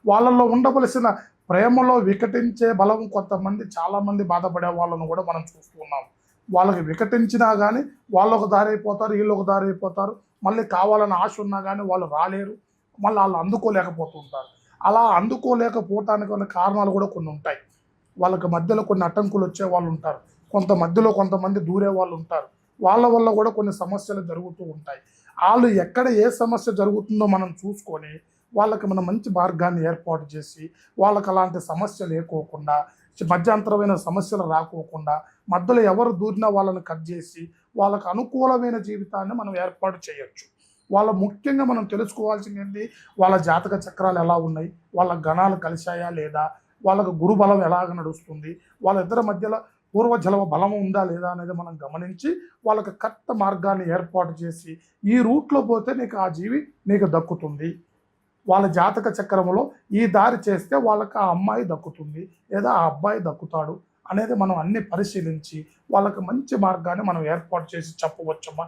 వాళ్ళల్లో ఉండవలసిన ప్రేమలో వికటించే బలం కొంతమంది చాలామంది బాధపడే వాళ్ళను కూడా మనం చూస్తూ ఉన్నాం. వాళ్ళకి వికటించినా కానీ వాళ్ళు ఒక దారి అయిపోతారు, వీళ్ళు ఒక దారి అయిపోతారు. మళ్ళీ కావాలని ఆశ ఉన్నా కానీ వాళ్ళు రాలేరు, మళ్ళీ వాళ్ళు అందుకోలేకపోతుంటారు. అలా అందుకోలేకపోవటానికి ఉన్న కారణాలు కూడా కొన్ని ఉంటాయి. వాళ్ళకి మధ్యలో కొన్ని అడ్డంకులు వచ్చే వాళ్ళు ఉంటారు, మధ్యలో కొంతమంది దూరే వాళ్ళు ఉంటారు. వాళ్ళ వల్ల కూడా కొన్ని సమస్యలు జరుగుతూ ఉంటాయి. వాళ్ళు ఎక్కడ ఏ సమస్య జరుగుతుందో మనం చూసుకొని వాళ్ళకి మనం మంచి మార్గాన్ని ఏర్పాటు చేసి వాళ్ళకి అలాంటి సమస్య లేకోకుండా, మధ్యంతరమైన సమస్యలు రాకోకుండా, మధ్యలో ఎవరు దూరినా వాళ్ళని కట్ చేసి వాళ్ళకు అనుకూలమైన జీవితాన్ని మనం ఏర్పాటు చేయొచ్చు. ముఖ్యంగా మనం తెలుసుకోవాల్సింది ఏంటి, వాళ్ళ జాతక చక్రాలు ఎలా ఉన్నాయి, వాళ్ళ గణాలు కలిశాయా లేదా, వాళ్ళకు గురుబలం ఎలాగ నడుస్తుంది, వాళ్ళిద్దరి మధ్యలో పూర్వజలవ బలం ఉందా లేదా అనేది మనం గమనించి వాళ్ళకి కరెక్ట్ మార్గాన్ని ఏర్పాటు చేసి ఈ రూట్లో పోతే నీకు ఆ జీవి నీకు దక్కుతుంది, వాళ్ళ జాతక చక్రంలో ఈ దారి చేస్తే వాళ్ళకి ఆ అమ్మాయి దక్కుతుంది లేదా ఆ అబ్బాయి దక్కుతాడు అనేది మనం అన్ని పరిశీలించి వాళ్ళకి మంచి మార్గాన్ని మనం ఏర్పాటు చేసి చెప్పవచ్చమ్మా.